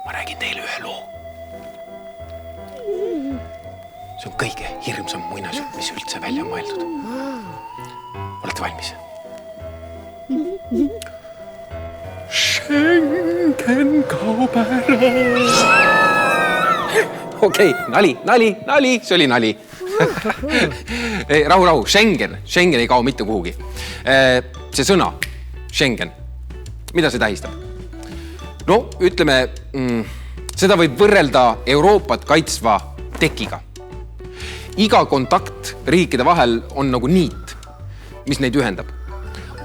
ma räägin teile ühe loo. See on kõige hirmsam muinasjutt, mis üldse välja on mõeldud. Olete valmis? Schengen kaupäras. Okei, nali, see oli nali. Rahu, Schengen ei kao mitte kuhugi. See sõna, Schengen, mida see tähistab? No, ütleme, seda võib võrrelda Euroopat kaitsva tekiga. Iga kontakt riikide vahel on nagu niit, mis neid ühendab.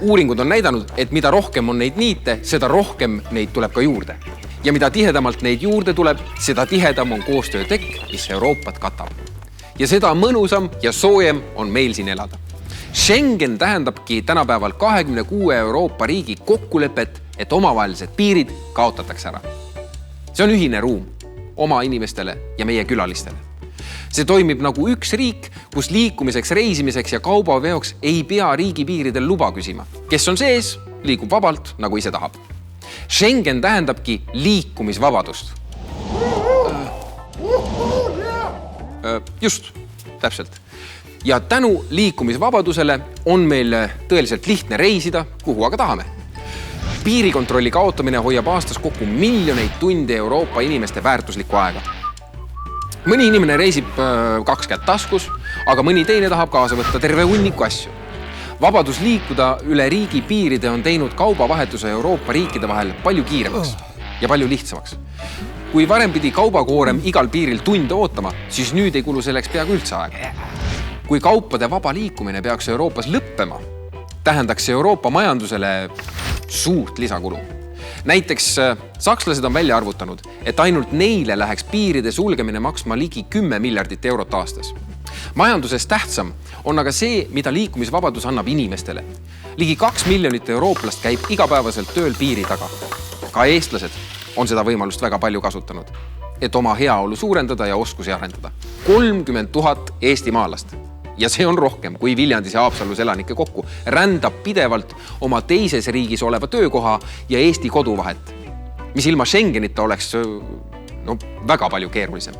Uuringud on näidanud, et mida rohkem on neid niite, seda rohkem neid tuleb ka juurde. Ja mida tihedamalt neid juurde tuleb, seda tihedam on koostöötekk, mis Euroopat katab. Ja seda mõnusam ja soojem on meil siin elada. Schengen tähendabki tänapäeval 26 Euroopa riigi kokkulepet, et omavahelised piirid kaotatakse ära. See on ühine ruum oma inimestele ja meie külalistele. See toimib nagu üks riik, kus liikumiseks, reisimiseks ja kaubaveoks ei pea riigipiiridel luba küsima. Kes on sees, liigub vabalt, nagu ise tahab. Schengen tähendabki liikumisvabadust. Just, täpselt. Ja tänu liikumisvabadusele on meil tõeliselt lihtne reisida, kuhu aga tahame. Piirikontrolli kaotamine hoiab aastas kokku miljoneid tunde Euroopa inimeste väärtuslikku aega. Mõni inimene reisib 2 kätt taskus, aga mõni teine tahab kaasa võtta terve hunniku asju. Vabadus liikuda üle riigi piiride on teinud kaubavahetuse Euroopa riikide vahel palju kiiremaks ja palju lihtsamaks. Kui varem pidi kaubakoorem igal piiril tunde ootama, siis nüüd ei kulu selleks peaaegu üldse aega. Kui kaupade vaba liikumine peaks Euroopas lõppema, tähendaks Euroopa majandusele suurt lisakulu. Näiteks sakslased on välja arvutanud, et ainult neile läheks piiride sulgemine maksma ligi 10 miljardit eurot aastas. Majanduses tähtsam on aga see, mida liikumisvabadus annab inimestele. Ligi 2 miljonit eurooplast käib igapäevaselt tööl piiri taga. Ka eestlased on seda võimalust väga palju kasutanud, et oma heaolu suurendada ja oskusi arendada. 30 000 eestimaalast. Ja see on rohkem kui Viljandis ja Haapsalus elanike kokku, rändab pidevalt oma teises riigis oleva töökoha ja Eesti kodu vahet, mis ilma Schengenita oleks väga palju keerulisem.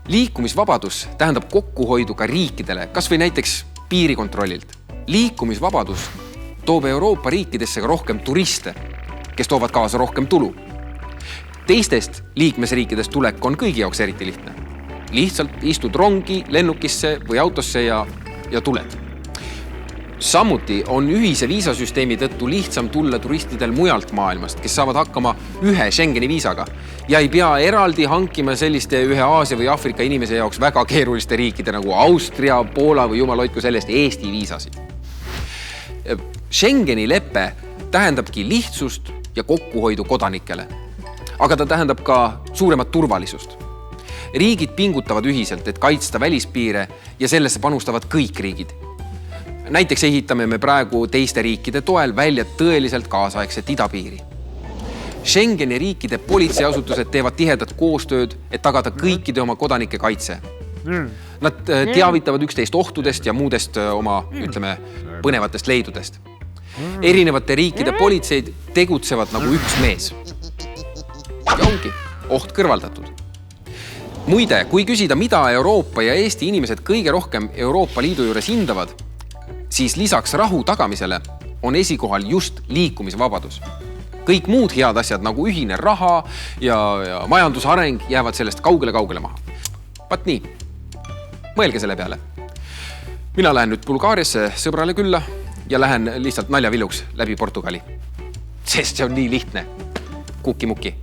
Liikumisvabadus tähendab kokkuhoidu ka riikidele, kas või näiteks piirikontrollilt. Liikumisvabadus toob Euroopa riikidesse ka rohkem turiste, kes toovad kaasa rohkem tulu. Teistest liikmesriikidest tulek on kõigi jaoks eriti lihtne. Lihtsalt istud rongi, lennukisse või autosse ja tuled. Samuti on ühise viisasüsteemi tõttu lihtsam tulla turistidel mujalt maailmast, kes saavad hakkama ühe Schengeni viisaga ja ei pea eraldi hankima selliste ühe Aasia või Afrika inimese jaoks väga keeruliste riikide nagu Austria, Poola või jumal hoidku sellest Eesti viisasid. Schengeni lepe tähendabki lihtsust ja kokkuhoidu kodanikele, aga ta tähendab ka suuremat turvalisust. Riigid pingutavad ühiselt, et kaitsta välispiire ja sellesse panustavad kõik riigid. Näiteks ehitame me praegu teiste riikide toel välja tõeliselt kaasaegset idapiiri. Schengeni riikide politseiasutused teevad tihedat koostööd, et tagada kõikide oma kodanike kaitse. Nad teavitavad üksteist ohtudest ja muudest oma, põnevatest leidudest. Erinevate riikide politseid tegutsevad nagu üks mees. Ja ongi oht kõrvaldatud. Muide, kui küsida, mida Euroopa ja Eesti inimesed kõige rohkem Euroopa Liidu juures hindavad, siis lisaks rahu tagamisele on esikohal just liikumisvabadus. Kõik muud head asjad nagu ühine raha ja majandusareng jäävad sellest kaugele maha. Pat nii, mõelge selle peale. Mina lähen nüüd Bulgaariasse sõbrale külla ja lähen lihtsalt naljavilluks läbi Portugali. Sest see on nii lihtne. Kuki-muki.